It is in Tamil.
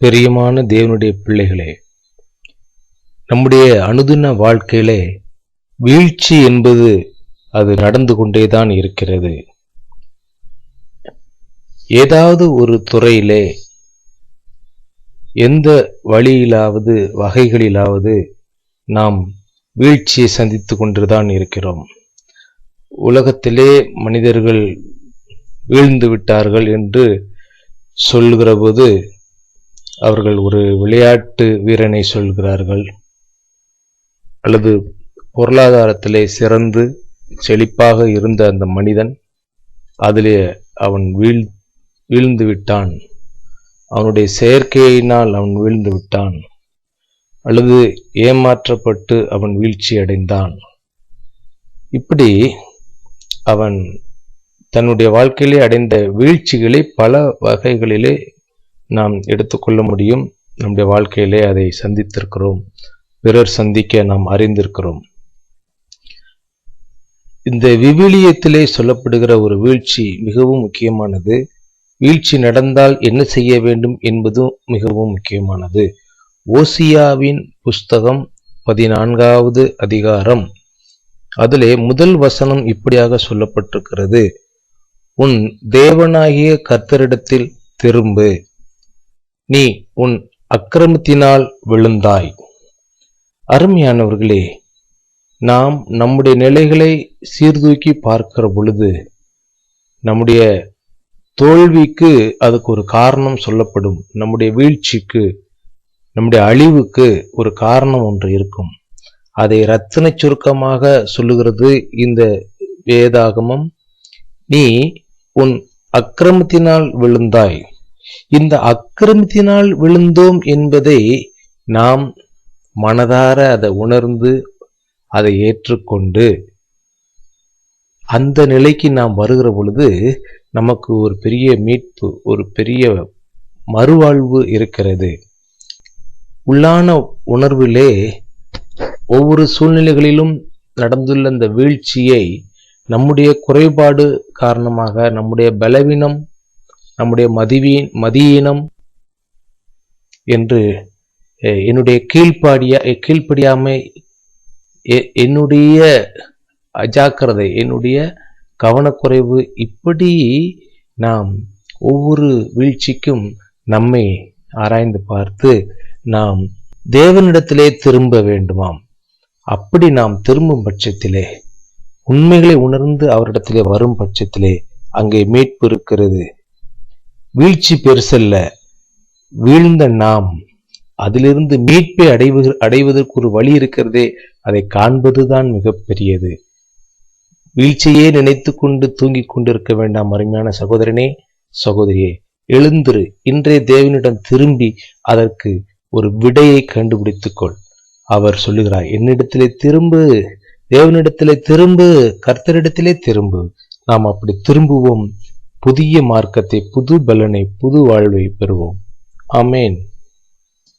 பிரியமான தேவனுடைய பிள்ளைகளே, நம்முடைய அனுதின வாழ்க்கையிலே வீழ்ச்சி என்பது அது நடந்து கொண்டேதான் இருக்கிறது. ஏதாவது ஒரு துறையிலே எந்த வழியிலாவது வகைகளிலாவது நாம் வீழ்ச்சியை சந்தித்துக் கொண்டுதான் இருக்கிறோம். உலகத்திலே மனிதர்கள் வீழ்ந்து விட்டார்கள் என்று சொல்லுகிற போது அவர்கள் ஒரு விளையாட்டு வீரனை சொல்கிறார்கள், அல்லது பொருளாதாரத்திலே சிறந்து செழிப்பாக இருந்த அந்த மனிதன் அதிலே அவன் வீழ்ந்து விட்டான், அவனுடைய செயற்கையினால் அவன் வீழ்ந்து விட்டான், அல்லது ஏமாற்றப்பட்டு அவன் வீழ்ச்சி அடைந்தான். இப்படி அவன் தன்னுடைய வாழ்க்கையிலே அடைந்த வீழ்ச்சிகளை பல வகைகளிலே நாம் எடுத்துக்கொள்ள முடியும். நம்முடைய வாழ்க்கையிலே அதை சந்தித்திருக்கிறோம், பிறர் சந்திக்க நாம் அறிந்திருக்கிறோம். இந்த விவிலியத்திலே சொல்லப்படுகிற ஒரு வீழ்ச்சி மிகவும் முக்கியமானது. வீழ்ச்சி நடந்தால் என்ன செய்ய வேண்டும் என்பதும் மிகவும் முக்கியமானது. ஓசியாவின் புஸ்தகம் 14வது அதிகாரம், அதிலே முதல் வசனம் இப்படியாக சொல்லப்பட்டிருக்கிறது: உன் தேவனாகிய கர்த்தரிடத்தில் திரும்பு, நீ உன் அக்கிரமத்தினால் விழுந்தாய். அருமையானவர்களே, நாம் நம்முடைய நிலைகளை சீர்தூக்கி பார்க்கிற பொழுது நம்முடைய தோல்விக்கு அதுக்கு ஒரு காரணம் சொல்லப்படும். நம்முடைய வீழ்ச்சிக்கு, நம்முடைய அழிவுக்கு ஒரு காரணம் ஒன்று இருக்கும். அதை ரத்தின சுருக்கமாக சொல்லுகிறது இந்த வேதாகமம். நீ உன் அக்கிரமத்தினால் விழுந்தாய். இந்த அக்கிரமத்தினால் விழுந்தோம் என்பதை நாம் மனதார அதை உணர்ந்து அதை ஏற்றுக்கொண்டு அந்த நிலைக்கு நாம் வருகிற பொழுது நமக்கு ஒரு பெரிய மீட்பு, ஒரு பெரிய மறுவாழ்வு இருக்கிறது. உள்ளான உணர்விலே ஒவ்வொரு சூழ்நிலைகளிலும் நடந்துள்ள இந்த வீழ்ச்சியை நம்முடைய குறைபாடு காரணமாக, நம்முடைய பலவீனம், நம்முடைய மதியீனம் என்று, என்னுடைய கீழ்ப்படியாமை, என்னுடைய அஜாக்கிரதை, என்னுடைய கவனக்குறைவு, இப்படி நாம் ஒவ்வொரு வீழ்ச்சிக்கும் நம்மை ஆராய்ந்து பார்த்து நாம் தேவனிடத்திலே திரும்ப வேண்டுமாம். அப்படி நாம் திரும்பும் பட்சத்திலே, உண்மைகளை உணர்ந்து அவரிடத்திலே வரும் பட்சத்திலே அங்கே மீட்பு இருக்கிறது. வீழ்ச்சி பெருசல்ல, வீழ்ந்த நாம் அதிலிருந்து மீட்பை அடைவதற்கு ஒரு வழி இருக்கிறதே, அதை காண்பதுதான் மிகப்பெரியது. வீழ்ச்சியே நினைத்து கொண்டு தூங்கிக் கொண்டிருக்க வேண்டாம். அருமையான சகோதரனே, சகோதரியே, எழுந்திரு. இன்றைய தேவனிடம் திரும்பி அதற்கு ஒரு விடையை கண்டுபிடித்துக்கொள். அவர் சொல்லுகிறார், என்னிடத்திலே திரும்பு, தேவனிடத்திலே திரும்பு, கர்த்தரிடத்திலே திரும்பு. நாம் அப்படி திரும்புவோம், புதிய மார்க்கத்தை, புது பலனை, புது வாழ்வை பெறுவோம். ஆமேன்.